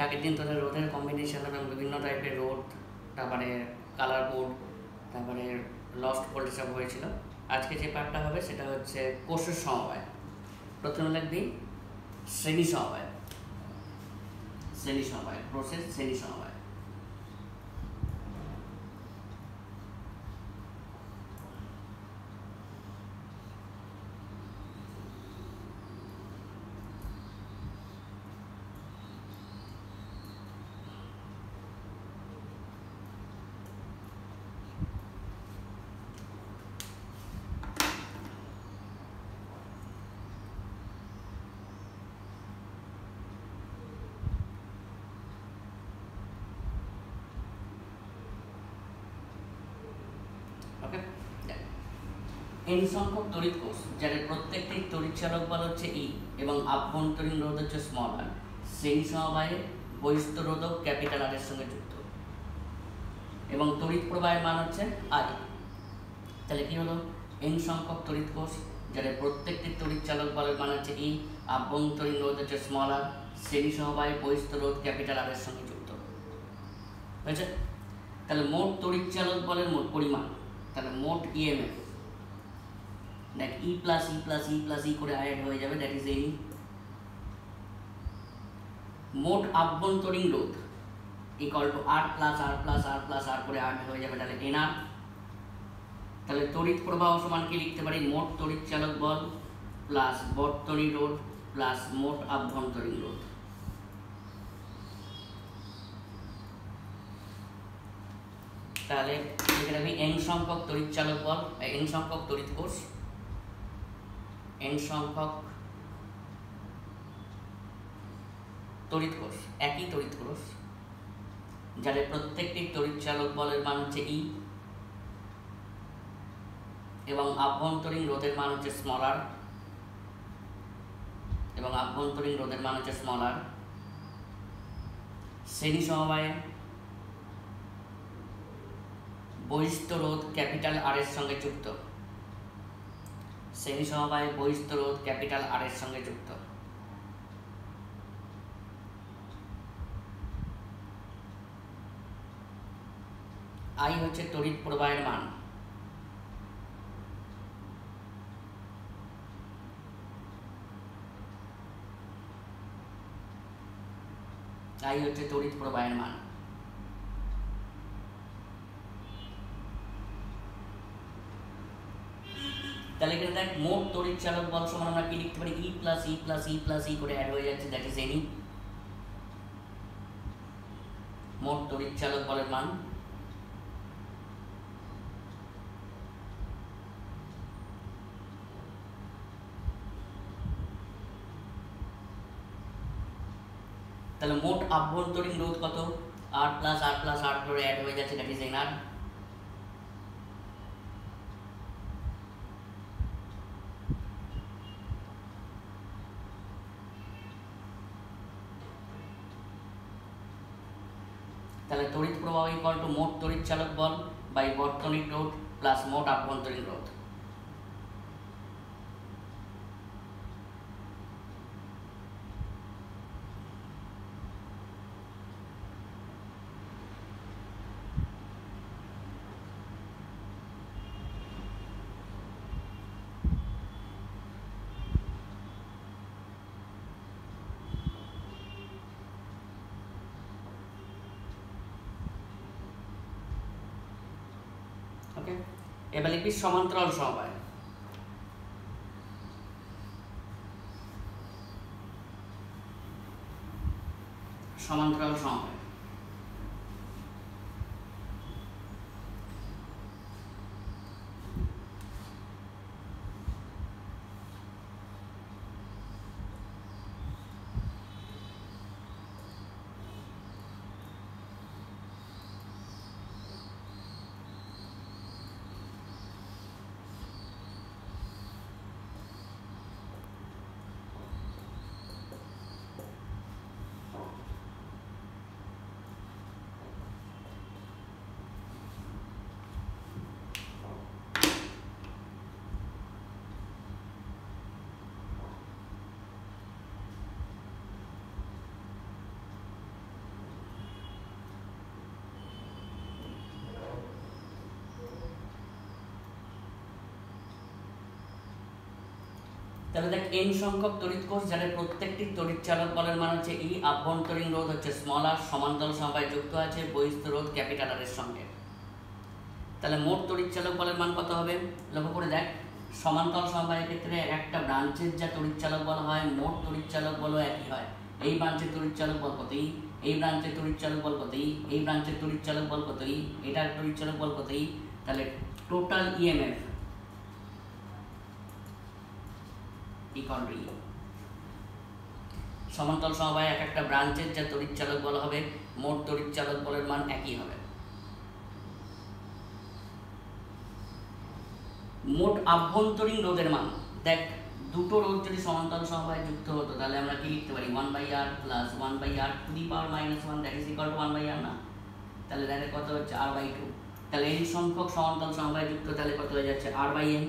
আগের দিন তোদের রোদের কম্বিনেশন এবং বিভিন্ন টাইপের রোদ, তারপরে কালার বোর্ড, তারপরে লস্ট ভোল্টেজ সব হয়েছিল। আজকে যে পার্টটা হবে সেটা হচ্ছে কোষের সমবায়। প্রথমে লিখবি শ্রেণী সমবায়, শ্রেণী সমবায়, প্রসেস শ্রেণী সমবায়। ওকে, n সংখ্যক তড়িৎ কোষ যাদের প্রত্যেকটি তড়িৎ চালক বল হচ্ছে E এবং আভ্যন্তরীণ রোধ হচ্ছে স্মল r, শ্রেণী সমবায়ে বহিস্থ রোধক ক্যাপিটাল R এর সঙ্গে যুক্ত এবং তড়িৎ প্রবাহের মান হচ্ছে I। তাহলে কি হলো, n সংখ্যক তড়িৎ কোষ যাদের প্রত্যেকটি তড়িৎ চালক বলের মান হচ্ছে E, আভ্যন্তরীণ রোধ হচ্ছে স্মল r, শ্রেণী সমবায়ে বহিস্থ রোধ ক্যাপিটাল R এর সঙ্গে যুক্ত হয়েছে। তাহলে মোট তড়িৎ চালক বলের মোট পরিমাণ, তাহলে মোট EMF দেখ E plus E plus E plus E করে অ্যাড হয়ে যাবে, দ্যাট ইজ এই মোট আভ্যন্তরীণ রোধ equal to R plus R plus R plus R করে অ্যাড হয়ে যাবে, তাহলে NR। তাহলে তড়িৎ প্রবাহ সমান কি লিখতে পারি, মোট তড়িৎ চালক বল প্লাস বর্তনী রোধ প্লাস মোট আভ্যন্তরীণ রোধ। তাহলে লিখে রাখবি n সংখ্যক তড়িৎ চালক বল, n সংখ্যক তড়িৎ কোষ, n সংখ্যক তড়িৎ কোষ, একই তড়িৎ কোষ যাদের প্রত্যেকটি তড়িৎ চালক বলের মান হচ্ছে E এবং আভ্যন্তরীণ রোধের মান হচ্ছে স্মল r, এবং আভ্যন্তরীণ রোধের মান হচ্ছে স্মল r, শ্রেণী সমবায়ে বহিস্থ রোধ ক্যাপিটাল R এর সঙ্গে যুক্ত, শ্রেণী সমবায়ে বহিস্থ রোধ ক্যাপিটাল R এর সঙ্গে যুক্ত। I হচ্ছে তড়িৎ প্রবাহের মান, I হচ্ছে তড়িৎ প্রবাহের মান। তাহলে এখানে দেখ মোট তড়িৎ চালক বল সমান আমরা কি লিখতে পারি, E plus E plus E plus E করে অ্যাড হয়ে যাচ্ছে, দ্যাট ইজ এনি মোট তড়িৎ চালক বলের মান। তাহলে মোট আভ্যন্তরীণ রোধ কত, R plus R plus R করে অ্যাড হয়ে যাচ্ছে, দ্যাট ইজ NR। তাহলে তড়িৎ প্রবাহ ইকুয়াল টু মোট তড়িৎ চালক বল বাই বর্তনীর রোধ প্লাস মোট আভ্যন্তরীণ রোধ। ওকে, এবার লিখবি সমান্তরাল সমবায়। সমান্তরাল সমবায় তাহলে দেখ n সংখ্যক তড়িৎ কোষ যাদের প্রত্যেকটি তড়িৎ চালক বলের মান হচ্ছে E, আভ্যন্তরীণ রোধ হচ্ছে স্মল r, সমান্তরাল সমবায়ে যুক্ত আছে বহিঃস্থ রোধ ক্যাপিটাল R এর সঙ্গে। তাহলে মোট তড়িৎ চালক বলের মান কত হবে? লক্ষ্য করে দেখ, সমান্তরাল সমবায়ের ক্ষেত্রে একটা ব্রাঞ্চের যা তড়িৎ চালক বল হয় মোট তড়িৎ চালক বলও একই হয়। এই ব্রাঞ্চের তড়িৎ চালক বল কত E, এই ব্রাঞ্চের তড়িৎ চালক বল কত E, এই ব্রাঞ্চের তড়িৎ চালক বল কত E, এটার তড়িৎ চালক বল কত E। তাহলে total EMF equal to E। সমান্তরাল সমবায়ে এক একটা ব্রাঞ্চের যা তড়িৎ চালক বল হবে মোট তড়িৎ চালক বলের মান একই হবে। মোট আভ্যন্তরীণ রোধের মান, দেখ দুটো রোধ যদি সমান্তরাল সমবায়ে যুক্ত হতো তাহলে আমরা কি লিখতে পারি 1/r plus 1/r to the power -1 that is equal two 1/r না। তাহলে দেখে কত হচ্ছে r/2। তাহলে n সংখ্যক সমান্তরাল সমবায়ে যুক্ত তাহলে কত হয়ে যাচ্ছে r/n।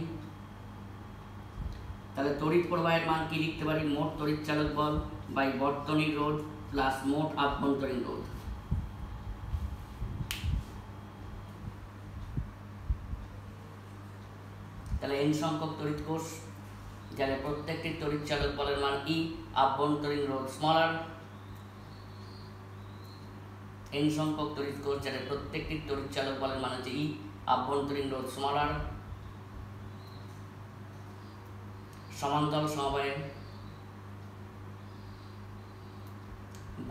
তাহলে তড়িৎ প্রবাহের মান কি লিখতে পারি? মোট তড়িৎ চালক বল বাই বর্তনীর রোধ প্লাস মোট আভ্যন্তরীণ রোধ। তাহলে n সংখ্যক তড়িৎ কোষ যাদের প্রত্যেকটি তড়িৎ চালক বলের মান E, আভ্যন্তরীণ রোধ স্মল r। n সংখ্যক তড়িৎ কোষ যাদের প্রত্যেকটি তড়িৎ চালক বলের মান হচ্ছে E, আভ্যন্তরীণ রোধ স্মল r। সমান্তরাল সমবায়ে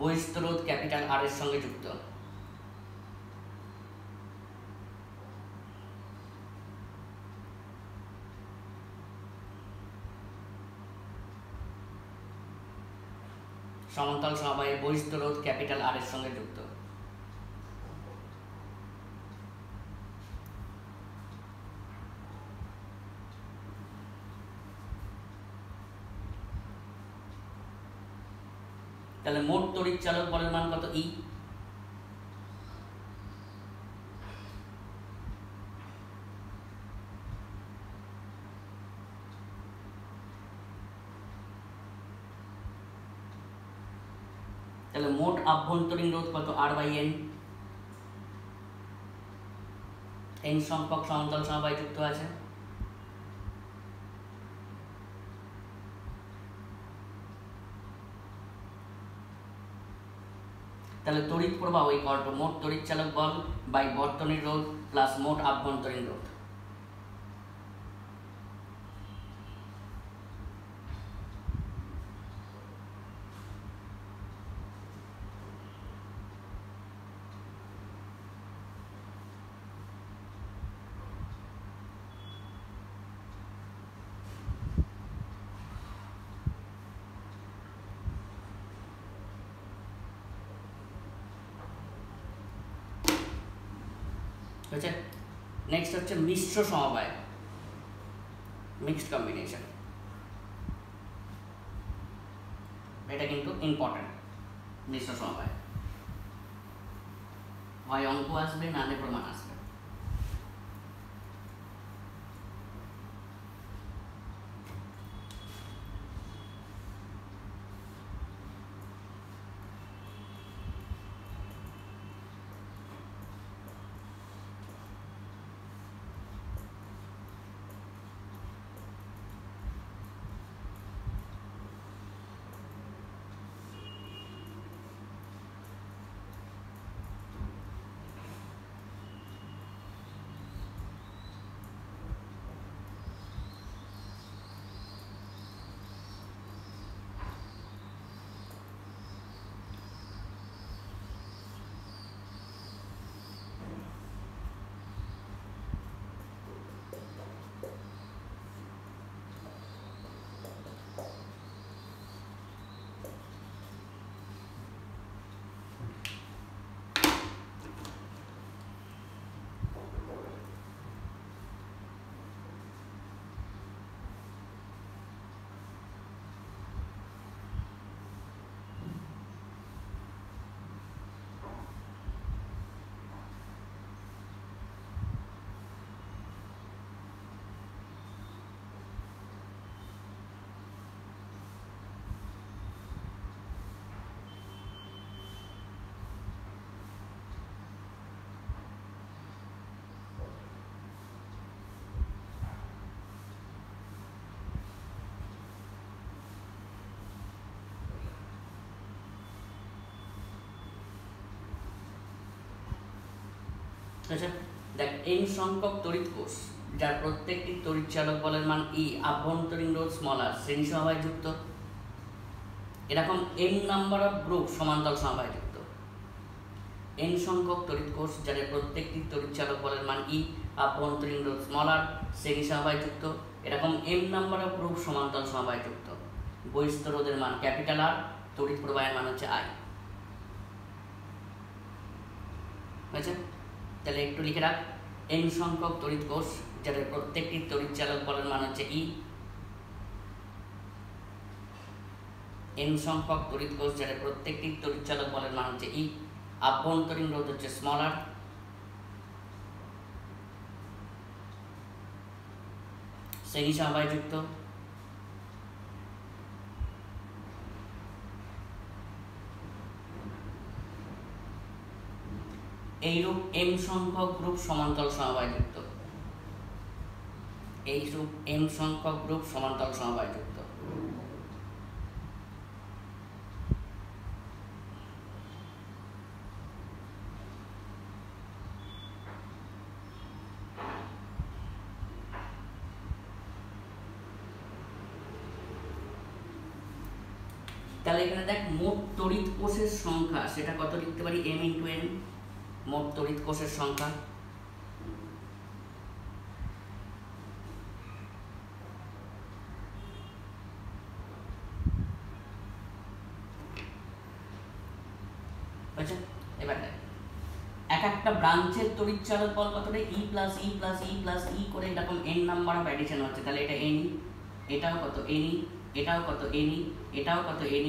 বহিঃস্থ রোধ ক্যাপিটাল R এর সঙ্গে যুক্ত। সমান্তরাল সমবায়ে বহিঃস্থ রোধ ক্যাপিটাল R এর সঙ্গে যুক্ত। তাহলে মোট তড়িৎ চালক বলের মান কত E। তাহলে মোট আভ্যন্তরীণ রোধ কত r/n। n সংখ্যক সমান্তরাল সমবায়ে যুক্ত আছে। তাহলে তড়িৎ প্রবাহ ইকুয়াল টু মোট তড়িৎ চালক বল বাই বর্তনীর রোধ প্লাস মোট আভ্যন্তরীণ রোধ। হচ্ছে নেক্সট হচ্ছে মিশ্র সমবায়, মিক্সড কম্বিনেশন। এটা কিন্তু ইম্পর্টেন্ট। মিশ্র সমবায় হয় অঙ্ক আসবে নাহলে প্রমাণ আসবে। আচ্ছা দেখ n সংখ্যক তড়িৎ কোষ যার প্রত্যেকটি তড়িৎ চালক বলের মান E, আভ্যন্তরীণ রোধ r শ্রেণী সমবায়ে যুক্ত। এরকম n নাম্বার অফ গ্রুপ সমান্তরাল সমবায়ে যুক্ত। n সংখ্যক তড়িৎ কোষ যাদের প্রত্যেকটি তড়িৎ চালক বলের মান E, আভ্যন্তরীণ রোধ r শ্রেণী সমবায়ে যুক্ত। এরকম m নাম্বার অফ গ্রুপ সমান্তরাল সমবায়ে যুক্ত। বহিঃস্থ রোধের মান R, তড়িৎ প্রবাহের মান হচ্ছে I। বুঝেছেন? তাহলে একটু লিখে রাখ, n সংখ্যক তড়িৎ কোষ যাদের প্রত্যেকটি তড়িৎ চালক বলের মান হচ্ছে E, n সংখ্যক তড়িৎ কোষ যাদের প্রত্যেকটি তড়িৎ চালক বলের মান হচ্ছে E, আভ্যন্তরীণ রোধ হচ্ছে r, শ্রেণী সমবায়ে যুক্ত। এইরূপ m সংখ্যক গ্রুপ সমান্তরাল সমবায়ে যুক্ত। এইরূপ m সংখ্যক গ্রুপ সমান্তরাল সমবায়ে যুক্ত। তাহলে এখানে দেখ মোট তড়িৎ কোষের সংখ্যা সেটা কত লিখতে পারি, m × n, মোট তড়িৎ কোষের সংখ্যা। আচ্ছা এবার দেখ এক একটা ব্রাঞ্চের তড়িৎ চালক বল কত রে, E + E + E + E করে এরকম n নাম্বার অফ অ্যাডিশন হচ্ছে। তাহলে এটা n, এটাও কত n, এটাও কত n, এটাও কত n।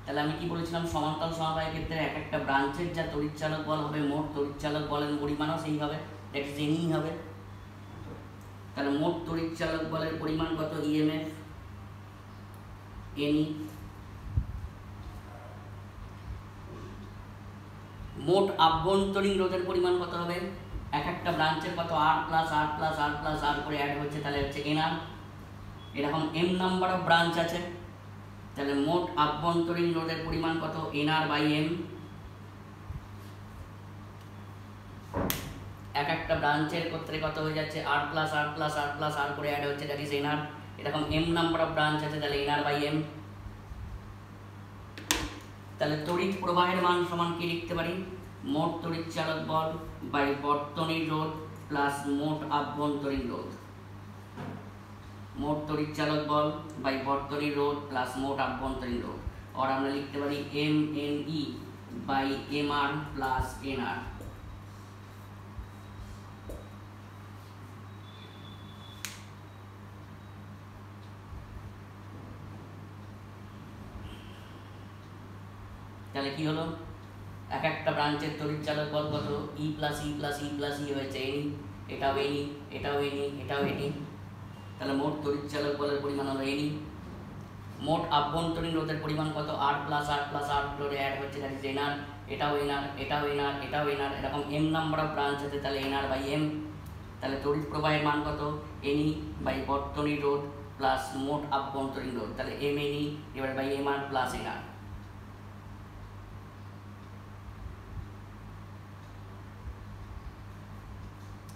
তাহলে আমি কি বলেছিলাম, সমান্তরাল সমবায়ের ক্ষেত্রে এক একটা ব্রাঞ্চের যা তড়িৎ চালক বল হবে মোট তড়িৎ চালক বলের পরিমাণও সেই হবে, দ্যাট ইজ n হবে। তাহলে মোট তড়িৎ চালক বলের পরিমাণ কত, EMF n। মোট আভ্যন্তরীণ রোধের পরিমাণ কত হবে, এক একটা ব্রাঞ্চের কত R + R করে অ্যাড হচ্ছে, তাহলে হচ্ছে nR। এরকম m নাম্বার অফ ব্রাঞ্চ আছে, তাহলে মোট আভ্যন্তরীণ রোধের পরিমাণ কত, nR/m। এক একটা ব্রাঞ্চের ক্ষেত্রে কত হয়ে যাচ্ছে R + R করে অ্যাড হচ্ছে, দ্যাট ইজ nR। এরকম m নাম্বার অফ ব্রাঞ্চ আছে, তাহলে nR/m। তাহলে তড়িৎ প্রবাহের মান সমান কি লিখতে পারি, মোট তড়িৎ চালক বল বাই বর্তনীর রোধ প্লাস মোট আভ্যন্তরীণ রোধ। মোট তড়িৎ চালক বল বাই বর্তনীর রোধ প্লাস মোট আভ্যন্তরীণ রোধ। আর আমরা লিখতে পারি mne/mR প্লাস nR। তাহলে কি হলো, এক একটা ব্রাঞ্চের তড়িৎ চালক বল কত, E + E হয়েছে n, এটাও n, এটাও n, এটাও n। তাহলে মোট তড়িৎ চালক বলের পরিমাণ হলো n। মোট আভ্যন্তরীণ রোধের পরিমাণ কত, R + R করে অ্যাড হচ্ছে, দ্যাট ইজ nR। এটাও nR, এটাও nR, এটাও nR। এরকম m নাম্বার অফ ব্রাঞ্চ আছে, তাহলে nR/m। তাহলে তড়িৎ প্রবাহের মান কত, ne/ বর্তনীর রোধ প্লাস মোট আভ্যন্তরীণ রোধ, তাহলে mne/mR প্লাস nR।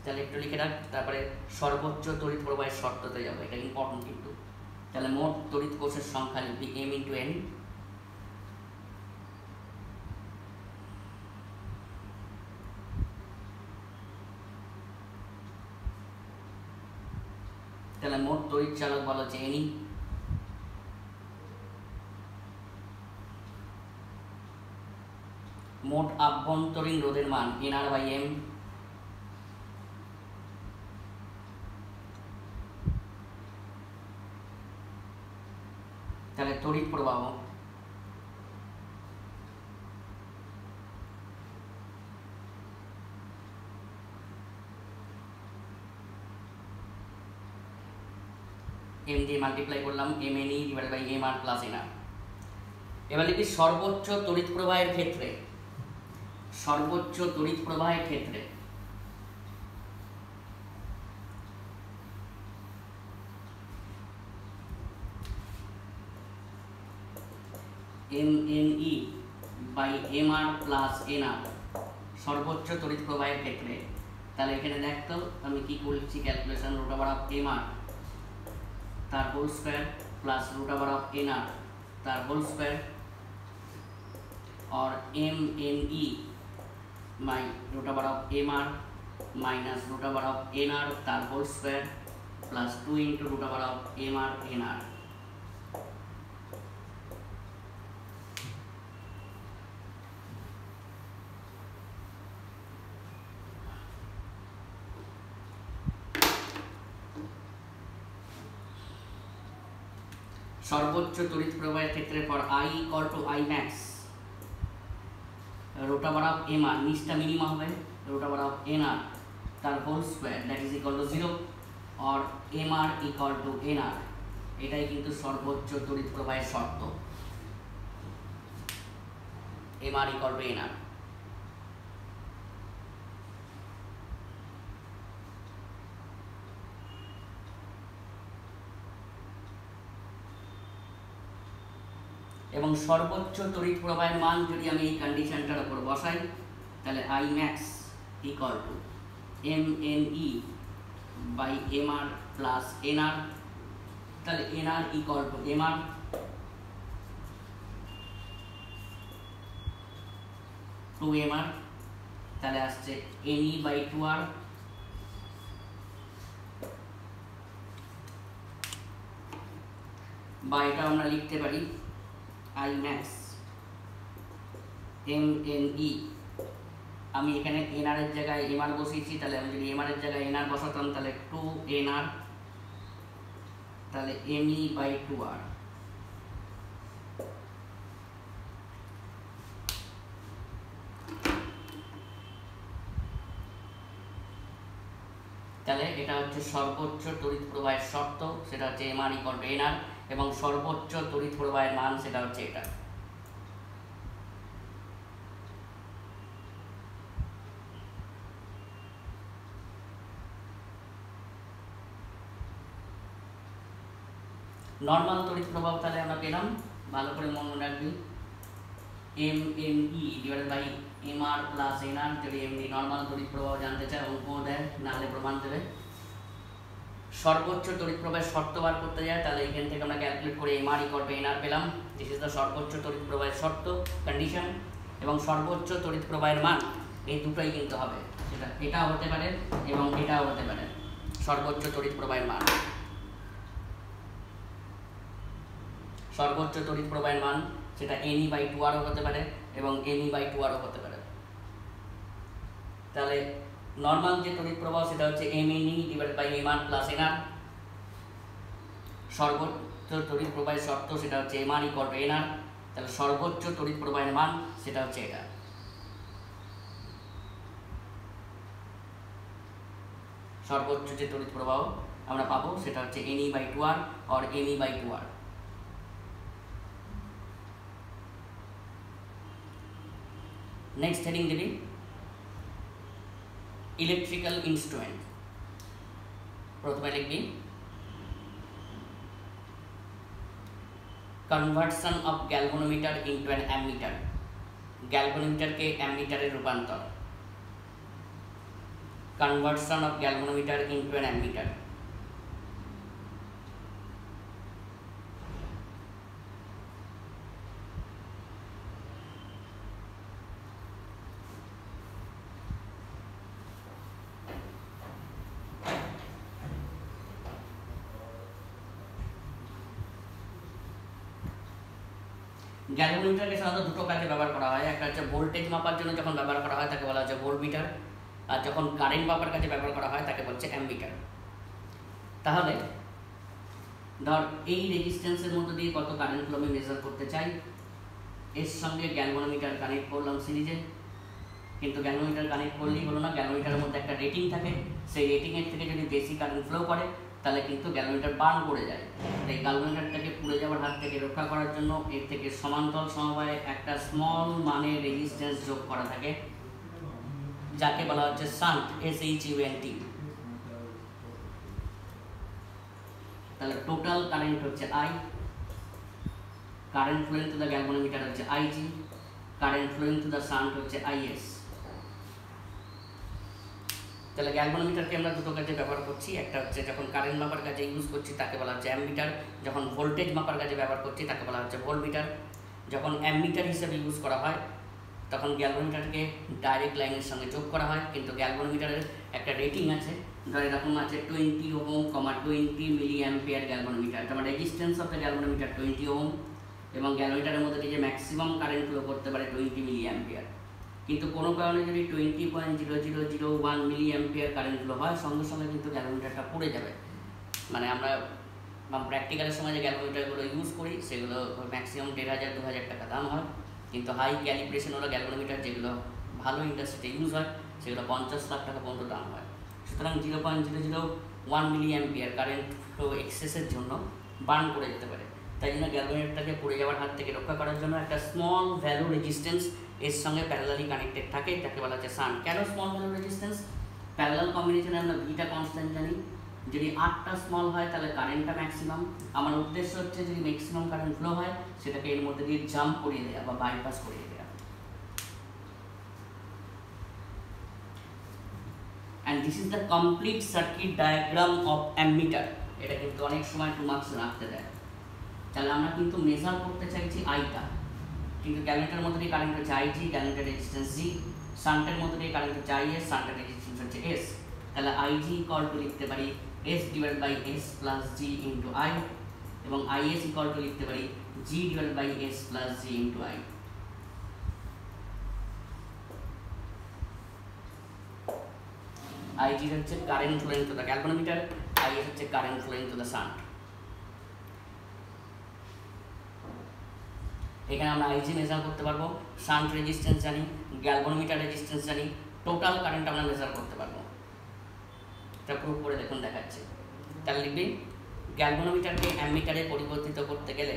তাহলে একটু লিখে রাখ, তারপরে সর্বোচ্চ তড়িৎ প্রবাহের শর্ততে যাবো, এটা ইম্পর্টেন্ট কিন্তু। তাহলে মোট তড়িৎ কোষের সংখ্যা লিখবি m × n। তাহলে মোট তড়িৎ চালক বল হচ্ছে ne। মোট আভ্যন্তরীণ রোধের মান nR/m। তাহলে তড়িৎ প্রবাহ m দিয়ে মাল্টিপ্লাই করলাম, mne/mR প্লাস nR। এবার লিখি সর্বোচ্চ তড়িৎ প্রবাহের ক্ষেত্রে, সর্বোচ্চ তড়িৎ প্রবাহের ক্ষেত্রে mne/mR প্লাস nR। সর্বোচ্চ তড়িৎ প্রবাহের ক্ষেত্রে তাহলে এখানে দেখতো আমি কি করছি calculation, root over of M R তার whole square plus root over of N R তার হোল স্কোয়ার और M N E by root over of M R minus root over of N R तार whole square plus 2 into root over of M R N R. सर्वोच्च तड़ित प्रवाहेर क्षेत्रे for I equal to I max root over of M R निचटा minimum होबे root over of N R तार whole square that is equal to 0 और M R equal to N R एटाई किन्तु सर्वोच्च तड़ित प्रवाहेर शर्त M R equal to N R. এবং সর্বোচ্চ তড়িৎ প্রবাহের মান যদি আমি এই কন্ডিশনটার উপর বসাই তাহলে I max equal to M N E by M R plus N R, তাহলে N R equal to M R two M R, তাহলে আসছে N E by two R বা এটা আমরা লিখতে পারি I max M N E আমি এখানে এন আর এর জায়গায় এম আর বসিয়েছি, তাহলে আমি যদি এম আর এর জায়গায় এন আর বসাতাম তাহলে 2 এন আর তাহলে এম ই বাই 2 আর। তাহলে এটা হচ্ছে সর্বোচ্চ তড়িৎ প্রবাহের শর্ত, সেটা হচ্ছে M R equal to N R, এবং সর্বোচ্চ তড়িৎ প্রবাহের মান সেটা হচ্ছে এটা। নর্মাল তড়িৎ প্রবাহ তাহলে আমরা পেলাম, ভালো করে মনে রাখবি, M N E divided by M R plus N R. যদি এমনি নর্মাল তড়িৎ প্রবাহ জানতে চায় অঙ্ক দেয়, নাহলে প্রমাণ দেবে। সর্বোচ্চ তড়িৎ প্রবাহের শর্ত বার করতে যায় তাহলে এখান থেকে আমরা ক্যালকুলেট করে M R equal to N R পেলাম। দিস ইজ দ্য সর্বোচ্চ তড়িৎ প্রবাহের শর্ত কন্ডিশন, এবং সর্বোচ্চ তড়িৎ প্রবাহের মান এই দুটোই কিন্তু হবে, সেটা এটাও হতে পারে এবং এটাও হতে পারে। সর্বোচ্চ তড়িৎ প্রবাহের মান, সর্বোচ্চ তড়িৎ প্রবাহের মান সেটা এন ই বাই 2 আরও হতে পারে এবং এম ই বাই 2 আরও হতে পারে। তাহলে নর্মাল যে তড়িৎ প্রবাহ সেটা হচ্ছে M N E divided by M R plus N R. সর্বোচ্চ তড়িৎ প্রবাহের শর্ত সেটা হচ্ছে M R equal to N R, তাহলে সর্বোচ্চ তড়িৎ প্রবাহের মান সেটা হচ্ছে এটা। সর্বোচ্চ যে তড়িৎ প্রবাহ আমরা পাবো সেটা হচ্ছে এন ই বাই 2 আর और M E by 2 R. Next heading देवी इलेक्ट्रिकल इंस्ट्रूमेंट। प्रथमे लिखबी conversion of galvanometer into an ammeter. Galvanometer के एमीटर रूपान्तर, conversion of galvanometer into an ammeter. গ্যালভানোমিটারকে সাধারণত দুটো কাজে ব্যবহার করা হয়। একটা হচ্ছে ভোল্টেজ মাপার জন্য যখন ব্যবহার করা হয় তাকে বলা হচ্ছে ভোল্টমিটার, আর যখন কারেন্ট মাপার কাজে ব্যবহার করা হয় তাকে বলছে অ্যামমিটার। তাহলে ধর এই রেজিস্ট্যান্সের মধ্যে দিয়ে কত কারেন্ট ফ্লো আমি মেজার করতে চাই, এর সঙ্গে গ্যালভানোমিটার কানেক্ট করলাম সিরিজে, কিন্তু গ্যালভানোমিটার কানেক্ট করলেই হলো না, গ্যালভানোমিটারের মধ্যে একটা রেটিং থাকে, সেই রেটিংয়ের থেকে যদি বেশি কারেন্ট ফ্লো করে তাহলে কিন্তু গ্যালভানোমিটার বার্ন করে যায়। তাই গ্যালভানোমিটারটাকে পুড়ে যাওয়ার হাত থেকে রক্ষা করার জন্য এর থেকে সমান্তরাল সমবায়ে একটা স্মল মানের রেজিস্ট্যান্স যোগ করা থাকে, যাকে বলা হচ্ছে শান্ট, SHUNT। তাহলে টোটাল কারেন্ট হচ্ছে I, current flowing to the galvanometer হচ্ছে IG, current flowing to the shunt হচ্ছে IS। তাহলে গ্যালভানোমিটারকে আমরা দুটো কাজে ব্যবহার করছি, একটা হচ্ছে যখন কারেন্ট মাপার কাজে ইউজ করছি তাকে বলা হচ্ছে অ্যামমিটার, যখন ভোল্টেজ মাপার কাজে ব্যবহার করছি তাকে বলা হচ্ছে ভোল্টমিটার। যখন অ্যামমিটার হিসেবে ইউজ করা হয় তখন গ্যালভানোমিটারকে ডাইরেক্ট লাইনের সঙ্গে যোগ করা হয়, কিন্তু গ্যালভানোমিটারের একটা রেটিং আছে, ধরে এরকম আছে 20 ওহম, 20 মিলি অ্যাম্পিয়ার গ্যালভানোমিটার, তোমার resistance of the galvanometer 20 ohm, এবং গ্যালভানোমিটারের মধ্যে দিয়ে যে ম্যাক্সিমাম কারেন্ট ফ্লো করতে পারে 20 মিলি অ্যাম্পিয়ার। কিন্তু কোনো কারণে যদি 20.0001 মিলি অ্যাম্পিয়ার কারেন্ট ফ্লো হয় সঙ্গে সঙ্গে কিন্তু গ্যালভানোমিটারটা পুড়ে যাবে। মানে আমরা প্র্যাকটিক্যালের সময় যে গ্যালভানোমিটারগুলো ইউজ করি সেগুলো ম্যাক্সিমাম 1500-2000 টাকা দাম হয়, কিন্তু হাই ক্যালিব্রেশন ওরা গ্যালভানোমিটার যেগুলো ভালো ইন্ডাস্ট্রিতে ইউজ হয় সেগুলো 50 লাখ টাকা পর্যন্ত দাম হয়। সুতরাং 0.001 মিলি অ্যাম্পিয়ার কারেন্ট ফ্লো এক্সেসের জন্য বার্ন করে যেতে পারে। তাই জন্য গ্যালভানোমিটারটাকে পুড়ে যাওয়ার হাত থেকে রক্ষা করার জন্য একটা স্মল ভ্যালু রেজিস্ট্যান্স এর সঙ্গে প্যারালালি কানেক্টেড থাকে, যাকে বলা হচ্ছে শান্ট। কেন স্মল ভ্যালু রেজিস্ট্যান্স? প্যারালাল কম্বিনেশনে আমরা ভিটা কনস্ট্যান্ট জানি, যদি 8টা স্মল হয় তাহলে কারেন্টটা ম্যাক্সিমাম। আমার উদ্দেশ্য হচ্ছে যদি ম্যাক্সিমাম কারেন্ট ফ্লো হয় সেটাকে এর মধ্যে দিয়ে জাম্প করিয়ে দেওয়া বা বাইপাস করিয়ে দেওয়া। And this is the complete circuit diagram of ammeter. এটা কিন্তু অনেক সময় 2 মার্কস রাখতে দেয়। তাহলে আমরা কিন্তু মেজার করতে চাইছি আইটা, কিন্তু গ্যালভানোমিটারের মধ্যে দিয়ে কারেন্ট হচ্ছে আইজি, গ্যালভানোমিটার রেজিস্ট্যান্স জি, শান্টের মধ্যে দিয়ে কারেন্ট হচ্ছে আইএস, শান্টের রেজিস্ট্যান্স হচ্ছে এস। তাহলে আইজি ইকুয়াল টু লিখতে পারি S divide by S plus G into I, এবং আইএস ইকুয়াল টু লিখতে পারি G divide by S plus G into I. I G হচ্ছে current flowing to the galvanometer, I S হচ্ছে current flowing to the shunt. এখানে আমরা I G measure করতে পারবো, shunt resistance জানি, গ্যালভানোমিটার রেজিস্ট্যান্স জানি, টোটাল কারেন্ট আমরা মেজার করতে পারবো। এটা প্রুফ করে দেখুন দেখাচ্ছে। তাহলে লিখবি গ্যালভানোমিটারকে অ্যামমিটারে পরিবর্তিত করতে গেলে,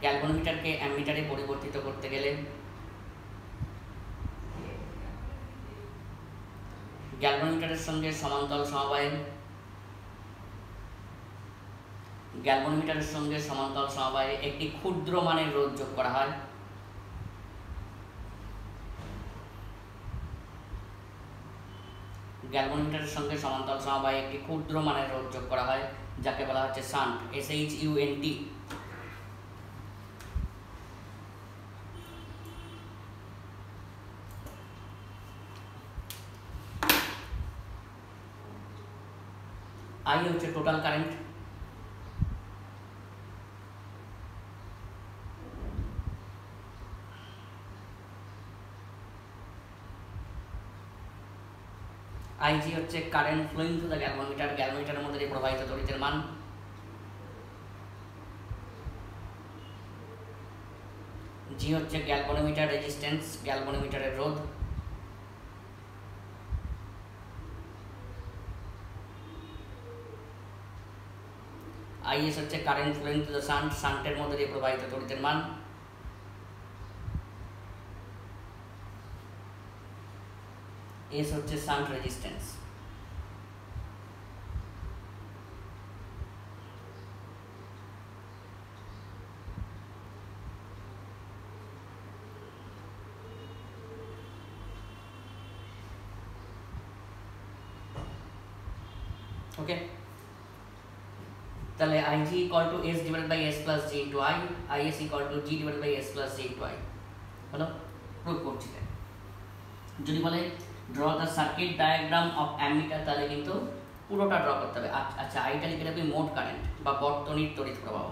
গ্যালভানোমিটারকে অ্যামমিটারে পরিবর্তিত করতে গেলে গ্যালভানোমিটারের সঙ্গে সমান্তরাল সমবায়ে, গ্যালভানোমিটারের সঙ্গে সমান্তরাল সমবায়ে একটি ক্ষুদ্র মানের রোধ যোগ করা হয়। গ্যালভানোমিটারের সঙ্গে সমান্তরাল সমবায়ে একটি ক্ষুদ্র মানের রোধ যোগ করা হয়, যাকে বলা হচ্ছে শান্ট, SHUNT। আই হচ্ছে টোটাল কারেন্ট, আইজি হচ্ছে current flowing to the galvanometer, গ্যালভানোমিটারের মধ্যে দিয়ে প্রবাহিত তড়িতের মান। জি হচ্ছে গ্যালভানোমিটার রেজিস্ট্যান্স, গ্যালভানোমিটারের রোধ। আইএস হচ্ছে current flowing to the shunt, শান্টের মধ্যে দিয়ে প্রবাহিত তড়িতের মান। এস হচ্ছে শান্ট রেজিস্ট্যান্স। ওকে, তাহলে I G equal to S divide by S plus G into I, I S equal to G divide by S plus G into I. হলো, prove করছি। যদি বলে draw the circuit diagram of ammeter, তাহলে কিন্তু পুরোটা draw করতে হবে। আচ্ছা, আইটা লিখে রাখবি মোট কারেন্ট বা বর্তনীর তড়িৎ প্রবাহ।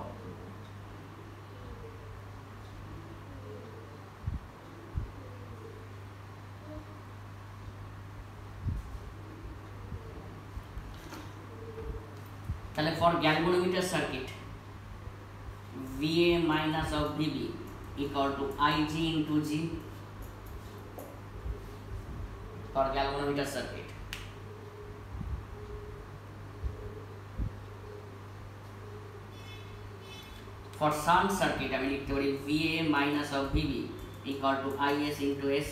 তাহলে for galvanometer circuit VA minus of VB equal to IG into G for galvanometer circuit. For shunt circuit আমি লিখতে পারি VA minus of VB equal to IS into S.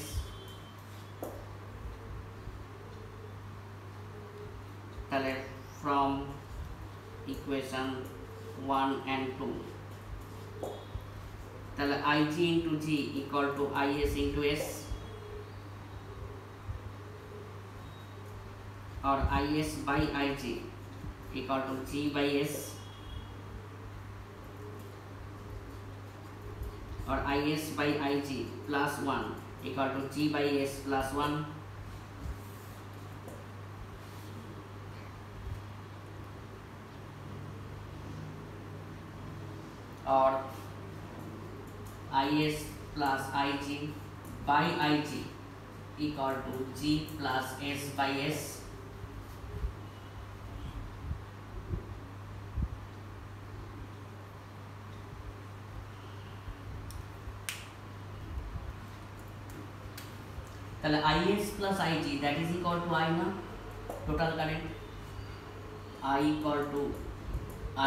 তাহলে from equation 1 and 2 তাহলে IG into G equal to IS into S. और IS by IG equal to G by S और IS by IG plus 1 equal to G by S plus 1 और IS plus IG by IG equal to G plus S by S তাহলে IS plus IG that is equal to I না total current I equal to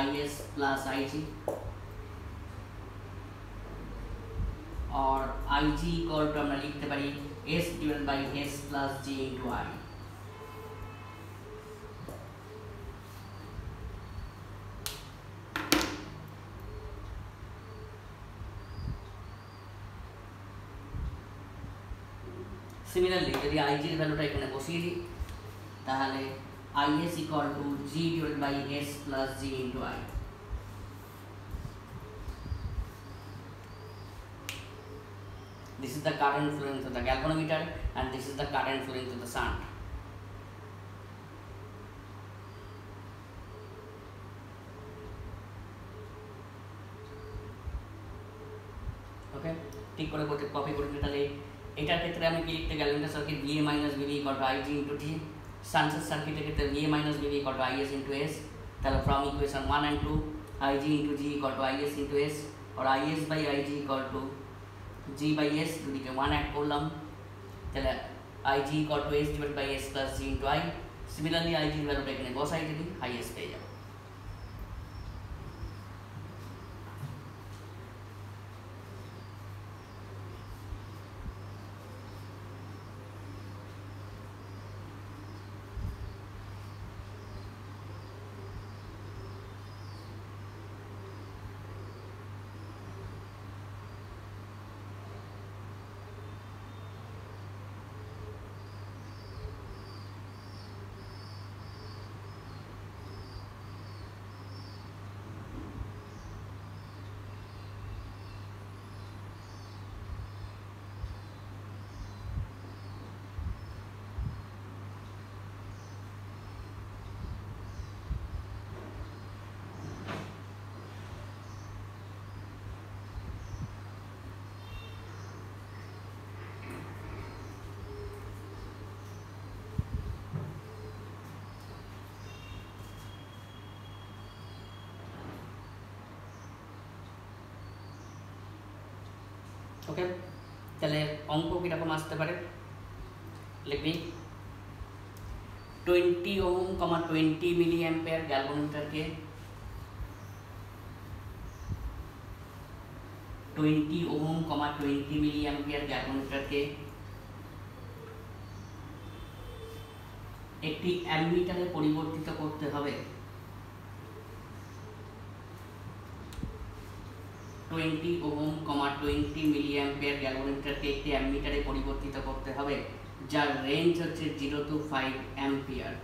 IS plus IG और IG equal to আমরা লিখতে পারি S divided by S plus G into I similarly যদি IG এর ভ্যালুটা এখানে বসিয়ে দিই তাহলে IS equal to G divided by S plus G into I this is the current flowing through the galvanometer and this is the current flowing through the shunt ওকে ঠিক করে copy করে নিতে তাহলে এটার ক্ষেত্রে আমি কি লিখতে galvanometer circuit VA minus VB equal to IG into T shunt সার্কিটের ক্ষেত্রে VA minus VB equal to IS into S তাহলে from equation 1 and 2 IG into G equal to IS into S और IS by IG equal to G by S দুদিকে 1 add করলাম তাহলে IG equal to S divided by S plus G into I similarly IG এর ভ্যালুটা এখানে বসাই দিই IS পেয়ে যাব ওকে তাহলে অঙ্ক কিরকম আসতে পারে লিখবি 20 ওহম 20 মিলি অ্যাম্পিয়ার গ্যালভানোমিটারকে 20 ওহম 20 মিলি অ্যাম্পিয়ার গ্যালভানোমিটারকে একটি অ্যামিটারে পরিবর্তিত করতে হবে 20 ওহম 20 মিলি অ্যাম্পিয়ার গ্যালভানোমিটারকে একটি অ্যামিটারে পরিবর্তিত করতে হবে যার রেঞ্জ হচ্ছে 0 to 5 অ্যাম্পিয়ার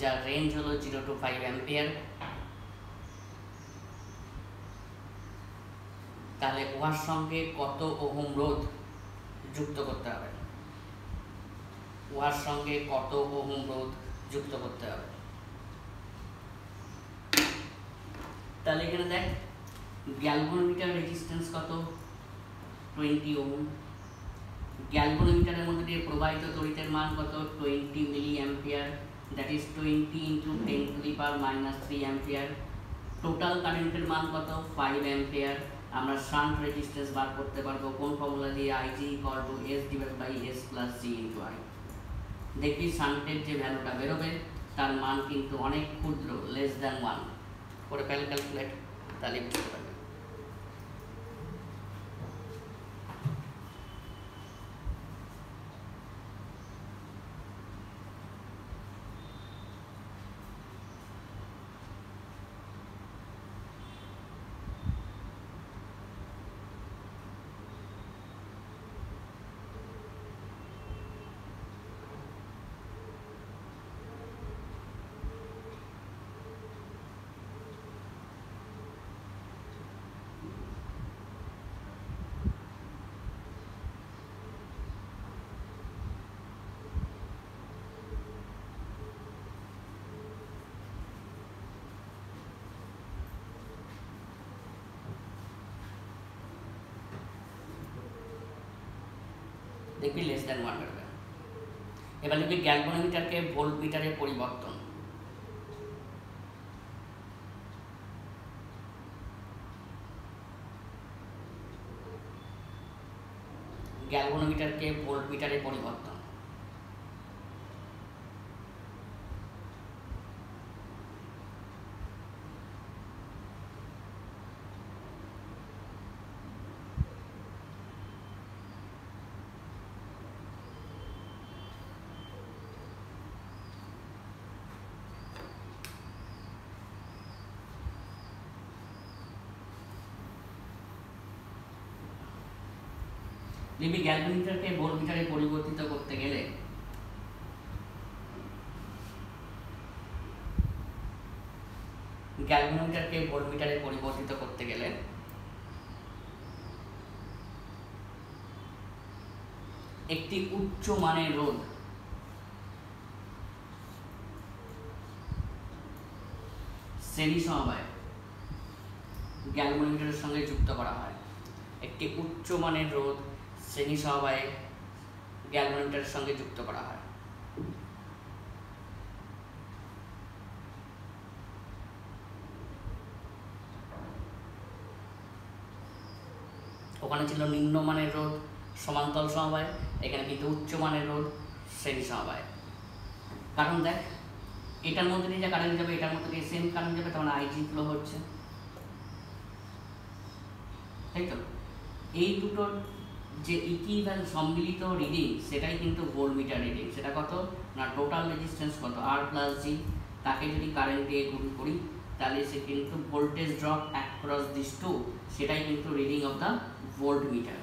যার রেঞ্জ হলো 0 to 5 অ্যাম্পিয়ার তাহলে উহার সঙ্গে কত ওহম রোধ যুক্ত করতে হবে উহার সঙ্গে কত ওহম রোধ যুক্ত করতে হবে তাহলে এখানে দেখ গ্যালভানোমিটার রেজিস্ট্যান্স কত 20 ওহম গ্যালভানোমিটারের মধ্যে দিয়ে প্রবাহিত তড়িতের মান কত 20 milli ampere that is 20 into 10 to the power minus 3 ampere total কারেন্টের মান কত 5 অ্যাম্পিয়ার আমরা শান্ট রেজিস্ট্যান্স বার করতে পারবো কোন ফর্মুলা দিয়ে IG equal to S divided by S plus G into I দেখি শান্টের যে ভ্যালুটা বেরোবে তার মান কিন্তু অনেক ক্ষুদ্র less than 1 করে ক্যালকুলেট তাহলে বুঝতে পারবে দেখবি লেস দ্যান 1 বেরোবে। এবার লিখবি গ্যালভানোমিটারকে ভোল্টমিটারে পরিবর্তন। গ্যালভানোমিটারকে ভোল্টমিটারে পরিবর্তন। লিখবি গ্যালভানোমিটারকে ভোল্টমিটারে পরিবর্তিত করতে গেলে গ্যালভানোমিটারকে ভোল্টমিটারে পরিবর্তিত করতে গেলে একটি উচ্চ মানের রোধ শ্রেণী সমবায় গ্যালভানোমিটারের সঙ্গে যুক্ত করা হয়। একটি উচ্চ মানের রোধ শ্রেণী সমবায়ে গ্যালভানোমিটারের সঙ্গে যুক্ত করা হয়। ওখানে ছিল নিম্নমানের রোধ সমান্তরাল সমবায়, এখানে কিন্তু উচ্চমানের রোধ শ্রেণী সমবায়। কারণ দেখ, এটার মধ্যে দিয়ে যা কারেন্ট যাবে এটার মধ্যে দিয়ে সেম কারেন্ট যাবে, তখন আইজি ফ্লো হচ্ছে, তাই তো? এই দুটোর যে ইকুইভ্যালেন্ট সম্মিলিত রিডিং সেটাই কিন্তু ভোল্টমিটার রিডিং। সেটা কত না, টোটাল রেজিস্ট্যান্স কত আর প্লাস জি, তাকে যদি কারেন্ট দিয়ে গুণ করি তাহলে সে কিন্তু voltage drop across this two, সেটাই কিন্তু রিডিং অফ দ্য ভোল্টমিটার।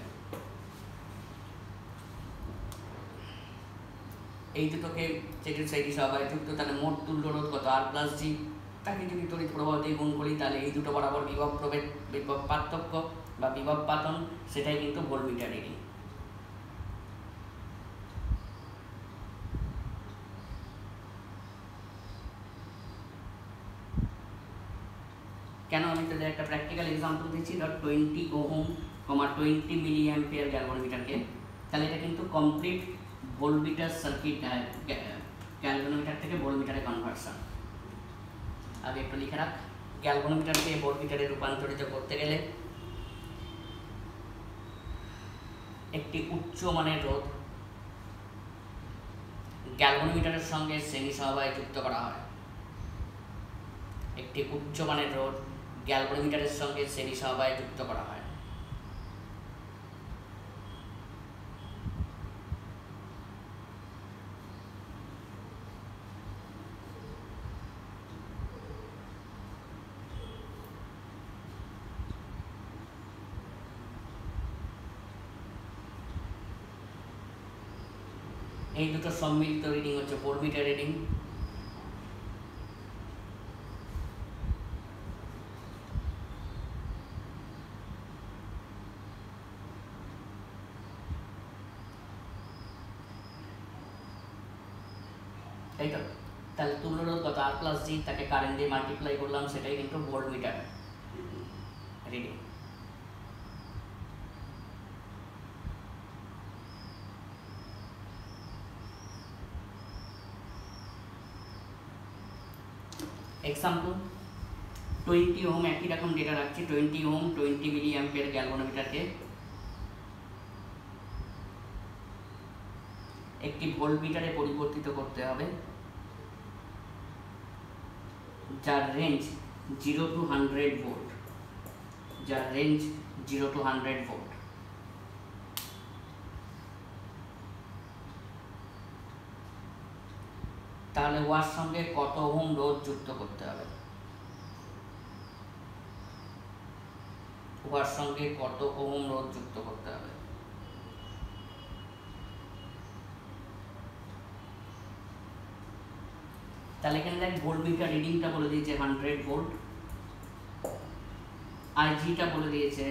এই দুটোকে যেটি সেটি সবাই যুক্ত, তাহলে মোট তুল্য রোধ কত আর প্লাস জি, তাকে যদি তড়িৎ প্রবাহ দিয়ে গুণ করি তাহলে এই দুটো বরাবর বিভব প্রভেদ, বিভব পার্থক্য বা বিভব পাতন, সেটাই কিন্তু ভোল্টমিটার রিডিং। কেন আমি তোদের একটা প্র্যাকটিক্যাল এক্সাম্পল দিচ্ছি, ধর 20 ওহম 20 মিলি অ্যাম্পিয়ার গ্যালভানোমিটারকে, তাহলে এটা কিন্তু কমপ্লিট ভোল্টমিটার সার্কিট, গ্যালভানোমিটার থেকে ভোল্টমিটারে কনভার্সন। আগে একটু লিখে রাখ, গ্যালভানোমিটারকে ভোল্টমিটারে রূপান্তরিত করতে গেলে একটি উচ্চ মানের রোধ গ্যালভানোমিটারের সঙ্গে শ্রেণী সমবায়ে যুক্ত করা হয়। একটি উচ্চ মানের রোধ গ্যালভানোমিটারের সঙ্গে শ্রেণী সমবায়ে যুক্ত করা হয়। এই দুটো সম্মিলিত রিডিং হচ্ছে ভোল্টমিটার রিডিং। তাই তো? তাহলে তুল্য রোধ কত আর প্লাস জি, তাকে কারেন্ট দিয়ে মাল্টিপ্লাই করলাম, সেটাই কিন্তু ভোল্টমিটার রিডিং। এক্সাম্পল 20 ওহম, একই রকম ডেটা রাখছি, 20 ওহম 20 মিলি অ্যাম্পিয়ার গ্যালভানোমিটারকে একটি ভোল্টমিটারে পরিবর্তিত করতে হবে, যার রেঞ্জ 0 to 100 ভোল্ট, যার রেঞ্জ 0 to 100 ভোল্ট। তাহলে ওয়ার সঙ্গে কত ওহম রোধ যুক্ত করতে হবে? ওয়ার সঙ্গে কত ওহম রোধ যুক্ত করতে হবে? তাহলে এখানে দেখ, ভোল্টমিটার রিডিংটা বলে দিয়েছে 100 ভোল্ট, আইজিটা বলে দিয়েছে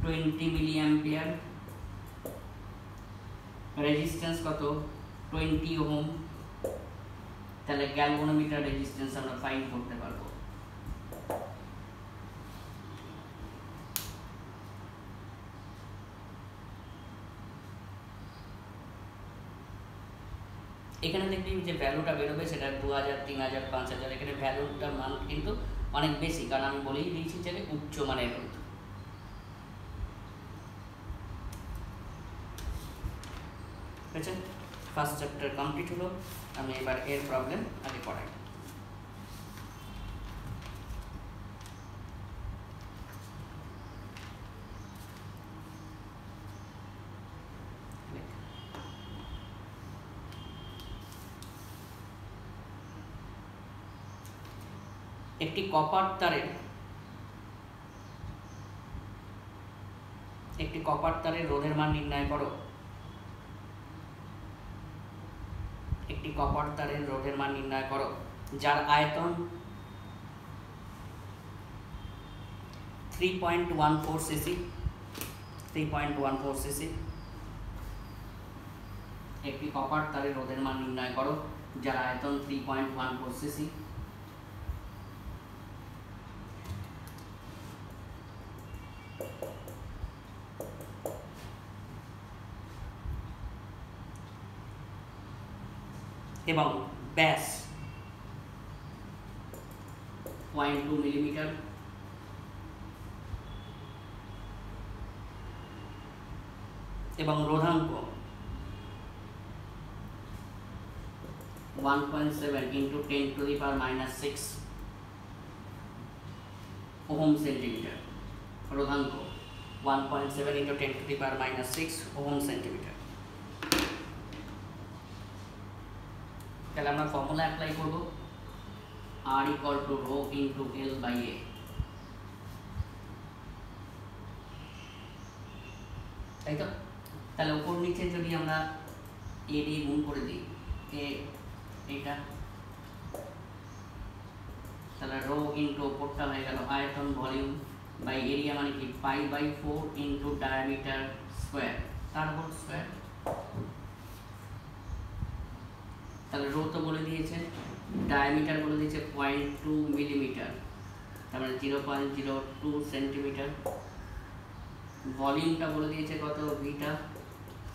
20 মিলি অ্যাম্পিয়ার, রেজিস্ট্যান্স কত 20 ওহম। তাহলে গ্যালভানোমিটার রেজিস্ট্যান্স আমরা ফাইন্ড করতে পারবো। এখানে দেখবি যে ভ্যালুটা বেরোবে সেটা 2000, 3000, 5000, এখানে ভ্যালুটার মান কিন্তু অনেক বেশি, কারণ আমি বলেই দিয়েছি যে উচ্চ মানের রোদ। ঠিক আছে, ফার্স্ট চ্যাপ্টার কমপ্লিট হলো। আমি এবার এর প্রবলেম আগে করাই। একটি কপার তারের রোধের মান নির্ণয় করো। একটি কপার তারের রোধের মান নির্ণয় করো যার আয়তন 3.14 সিসি। 3.14 সিসি। একটি কপার তারের রোধের মান নির্ণয় করো যার আয়তন 3.14 সিসি। এবং ব্যাস 0.2 মিলিমিটার। এবং রোধাঙ্ক 1.7 into 10 to the power minus 6 ohm centimetre. রোধাঙ্ক 1.7 into 10 to the power minus 6 ohm centimetre. তাহলে আমরা ফর্মুলা অ্যাপ্লাই করব, R equal to rho into L by A। তাই তো? তাহলে উপর নিচে যদি আমরা A দিয়ে গুণ করে দিই, এটা তাহলে রো ইন্টু ওপরটা হয়ে গেল আয়তন ভলিউম বাই এরিয়া, মানে কি π/4 ইন্টু ডায়ামিটার স্কোয়ার, তার হোল স্কোয়ার। তাহলে রো তো বলে দিয়েছে, ডায়ামিটার বলে দিয়েছে 0.2 মিলিমিটার, তার মানে 0.02 সেন্টিমিটার। ভলিউমটা বলে দিয়েছে কত, ভিটা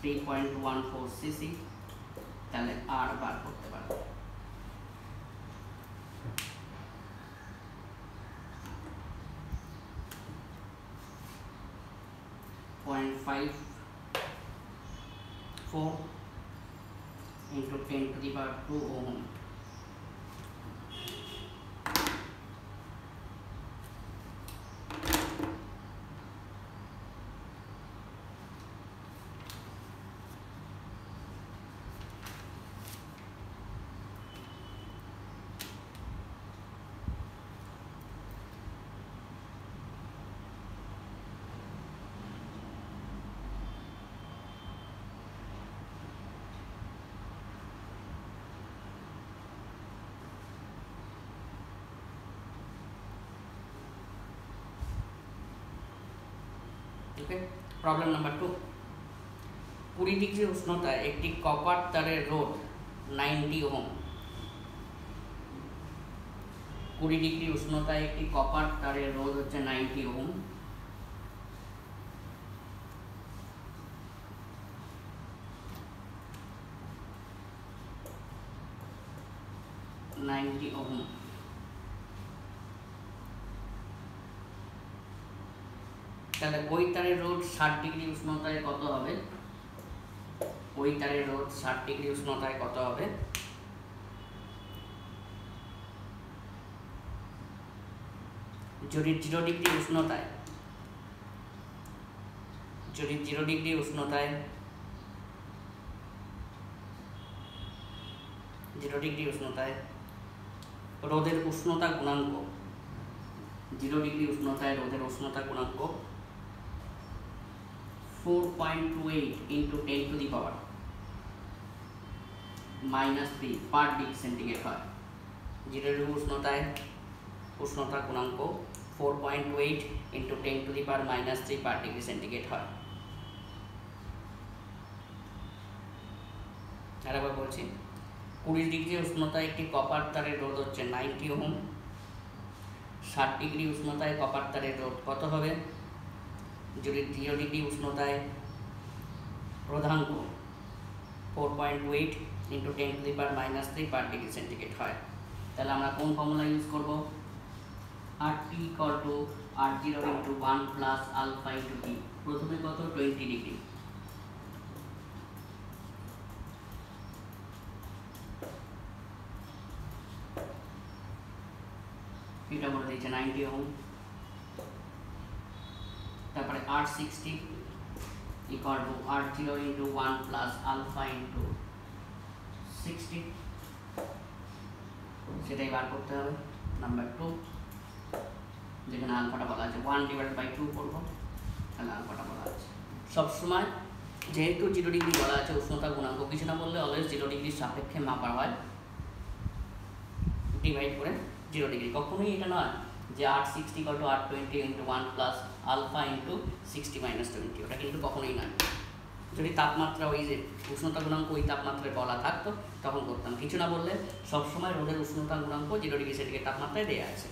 3.14 সিসি। তাহলে আর বার করতে পারবো। (0.54 into 10 to the power 2 ohm। Okay, problem number 2। 20 degree উষ্ণতায় একটি কপার তারের রোধ 90 ওহম। 20 ডিগ্রি উষ্ণতায় একটি কপার তারের রোধ হচ্ছে 90 ওহম। তাহলে ওই তারের রোধ 60 ডিগ্রি উষ্ণতায় কত হবে? ওই তারের রোধ 60 ডিগ্রি উষ্ণতায় কত হবে? যদি 0 ডিগ্রি উষ্ণতায় 0 ডিগ্রি উষ্ণতায় রোধের উষ্ণতা গুণাঙ্ক, 0 ডিগ্রি উষ্ণতায় রোধের উষ্ণতা গুণাঙ্ক 4.28 into 10 to the power -3 per degree centigrade হয়। 0 ডিগ্রি উষ্ণতায় উষ্ণতা গুণাঙ্ক 4.28 into 10 to the power -3 per degree centigrade হয়। আরেকবার বলছি, 20 ডিগ্রি উষ্ণতায় একটি কপার তারের রোধ হচ্ছে 90 ওহম। 60 ডিগ্রি উষ্ণতায় কপার তারের রোধ কত হবে? যদি 0 ডিগ্রি উষ্ণতায় রোধাঙ্ক 4.8 ইন্টু 10⁻³ পার ডিগ্রি সেন্টিগ্রেড হয়। তাহলে আমরা কোন ফর্মুলা ইউজ করব? RT equal to R0 into 1 plus alpha into T. প্রথমে কত? 20 ডিগ্রি। এটা বলে দিয়েছে 90 ওহম। তারপরে R60 equal to R0 into 1 plus alpha into 60, সেটাই বার করতে হবে। নাম্বার 2, যেখানে আলফাটা বলা আছে 1/2 করবো, তাহলে আলফাটা বলা আছে। সবসময় যেহেতু 0 ডিগ্রি বলা আছে, উষ্ণতা গুণাঙ্ক কিছু না বললে অলওয়েজ 0 ডিগ্রির সাপেক্ষে মাপা হয়, ডিভাইড করে 0 ডিগ্রি। কখনোই এটা নয় যে R60 equal to R20 into 1 plus alpha into 60 minus 20, ওটা কিন্তু কখনোই নয়। যদি তাপমাত্রা ওই যে উষ্ণতা গুণাঙ্ক ওই তাপমাত্রায় বলা থাকতো তখন করতাম, কিছু না বললে সবসময় রোদের উষ্ণতা গুণাঙ্ক 0 ডিগ্রি সেন্টিগ্রেড তাপমাত্রায় দেওয়া আছে।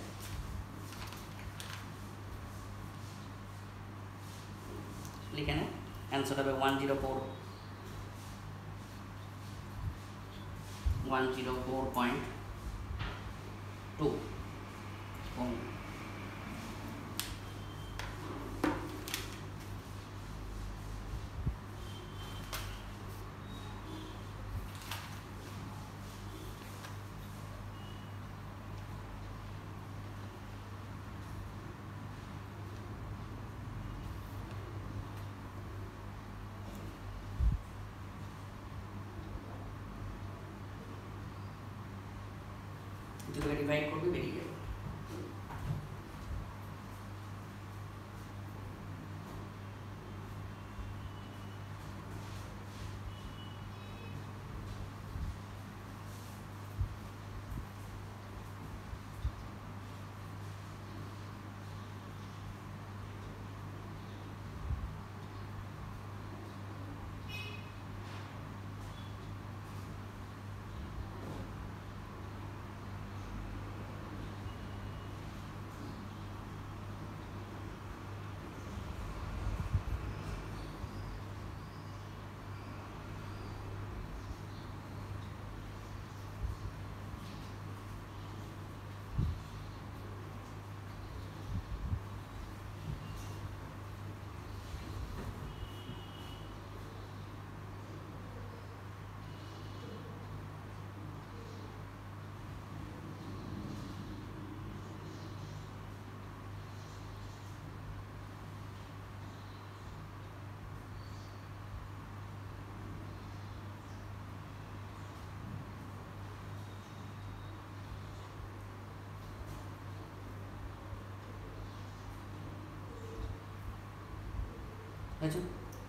লিখে নে, অ্যান্সার হবে 104.2 ওহম। দুটোকে ডিভাইড করবে, বেরিয়ে যাবে।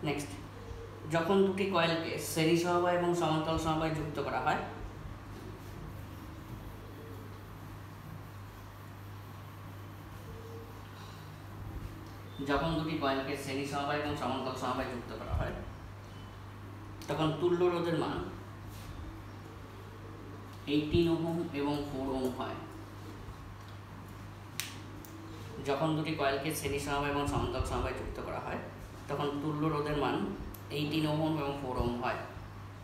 নেক্সট, যখন দুটি কয়েলকে শ্রেণী সমবায় এবং সমান্তরাল সমবায়ে যুক্ত করা হয়, যখন দুটি কয়েলকে শ্রেণী সমবায় এবং সমান্তরাল সমবায়ে যুক্ত করা হয় তখন তুল্য রোধের মান 18 ওহম এবং 4 ওহম হয়। যখন দুটি কয়েলকে শ্রেণী সমবায় এবং সমান্তরাল সমবায়ে যুক্ত করা হয় তখন তুল্য রোধের মান 18 ওহম এবং 4 ওহম হয়।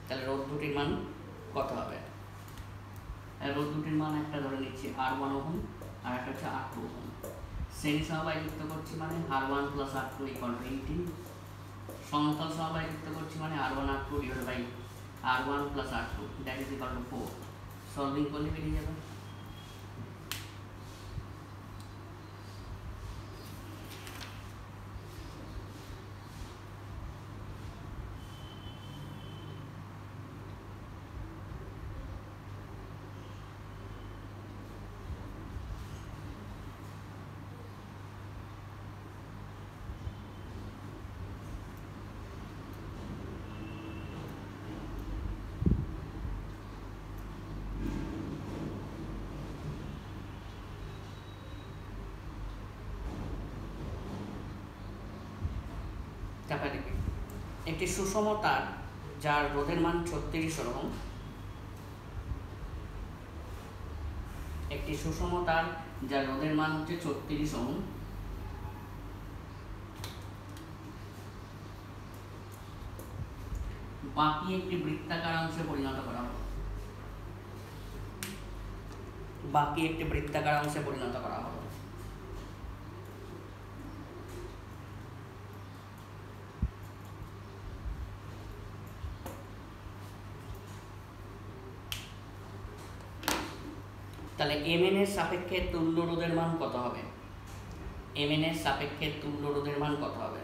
তাহলে রোধ দুটির মান কত হবে? রোধ দুটির মান একটা ধরে নিচ্ছি R1 ওহম আর একটা হচ্ছে R2 ওহম। শ্রেণী সমবায়ে যুক্ত করছি মানে R1 plus R2 equal two 18, সমান্তরাল সমবায়ে যুক্ত করছি মানে R1 R2 divide by R1 plus R2 that is equal to 4। Solving করলে বেরিয়ে যাবে। তারপরে দেখি একটি সুষম তার যার রোধের মান 36 ওহম, একটি সুষম তার যার রোধের মান হচ্ছে 36 ওহম, বাকি একটি বৃত্তাকার অংশে পরিণত করা হলো। বাকি একটি বৃত্তাকার অংশে পরিণত করা হলো। তাহলে mn এর সাপেক্ষে তুল্য রোধের মান কত হবে? mn এর সাপেক্ষে তুল্য রোধের মান কত হবে?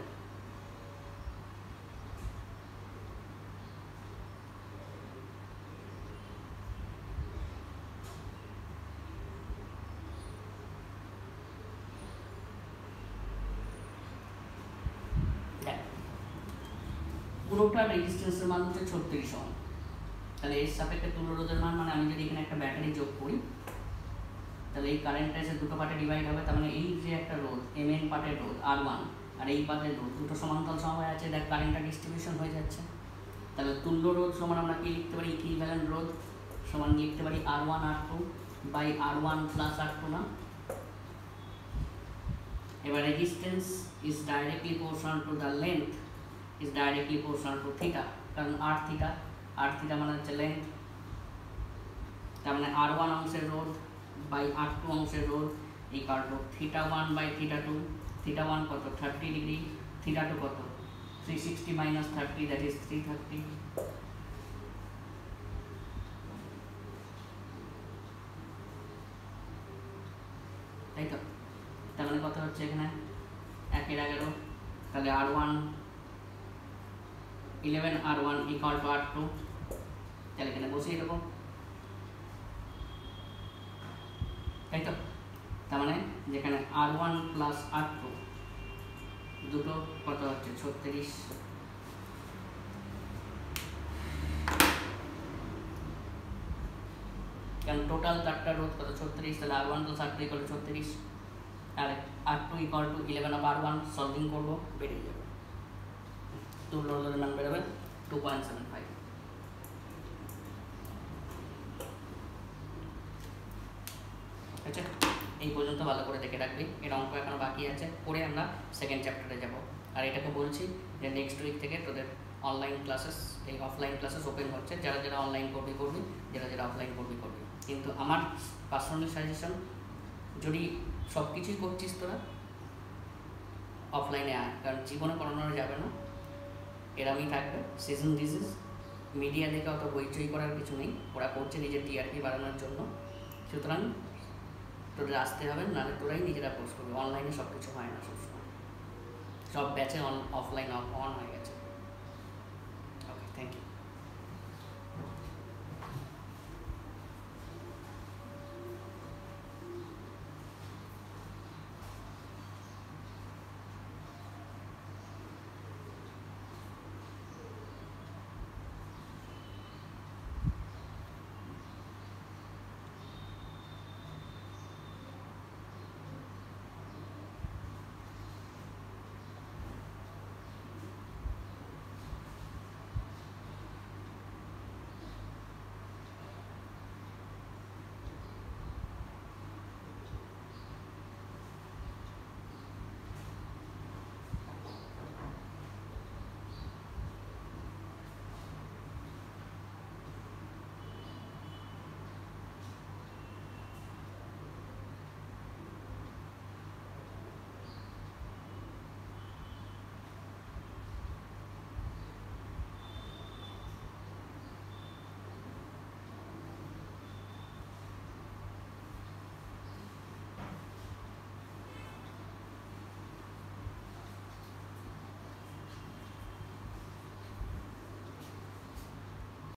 পুরোটা রেজিস্ট্যান্সের মান হচ্ছে 36 ওহম। তাহলে এর সাপেক্ষে তুল্য রোধের মান মানে আমি যদি এখানে একটা ব্যাটারি যোগ করি, তাহলে এই কারেন্টটা এসে দুটো পার্টে ডিভাইড হবে। তার মানে এই যে একটা রোধ mn পার্টের রোধ R1 আর এই পার্টের রোধ দুটো সমান্তরাল সমবায় আছে, দেখ কারেন্টটা ডিস্ট্রিবিউশন হয়ে যাচ্ছে। তাহলে তুল্য রোধ সমান আমরা কি লিখতে পারি? ইকুইভ্যালেন্ট রোধ সমান লিখতে পারি R1 R2 by R1 plus R2 না। এবার resistance is directly proportional to the length is directly proportional to theta, কারণ r থিটা মানে হচ্ছে লেন্থ। তার মানে R1 অংশের রোধ বাই R2 অংশের রোধ ইকুয়াল টু θ1 বাই θ2। θ1 কত? 30 ডিগ্রি, θ2 কত? 360 মাইনাস 30, দ্যাট ইজ 330। তাই তো? তার মানে কত হচ্ছে এখানে? 1/11। তাহলে R1 11 R1 equal to R2, তাহলে এখানে বসিয়ে দেবো, তাই তো? তার মানে যেখানে R1 প্লাস R2 দুটো কত হচ্ছে? 36। কারণ টোটাল তারটা রোধ কত? 36। তাহলে R1 plus R2 equal to 36 আর R2 equal to 11 of R1। Solving করবো, বেরিয়ে যাবে তুল্য রোধের মান বেরোবে 2.75। আচ্ছা, এই পর্যন্ত ভালো করে দেখে রাখবি। এর অঙ্ক এখনো বাকি আছে, করে আমরা সেকেন্ড চ্যাপ্টারে যাব। আর এটাকে বলছি যে নেক্সট উইক থেকে তোদের অনলাইন ক্লাসেস, এই অফলাইন ক্লাসেস ওপেন হচ্ছে। যারা যারা অনলাইন করবি, যারা যারা অফলাইন করবি। কিন্তু আমার পার্সোনাল সাজেশন, যদি সব কিছুই করছিস তোরা অফলাইনে আয়, কারণ জীবনে করানো যাবে না, এরামই থাকবে। সিজন ডিজিজ মিডিয়া দেখে অত হইচই করার কিছু নেই, ওরা করছে নিজের টিআরপি বাড়ানোর জন্য। সুতরাং তোদের আসতে হবে, নাহলে তোরাই নিজেরা পোস্ট করবে। অনলাইনে সব কিছু হয় না সবসময়, সব ব্যাচে অফলাইন অন হয়ে গেছে।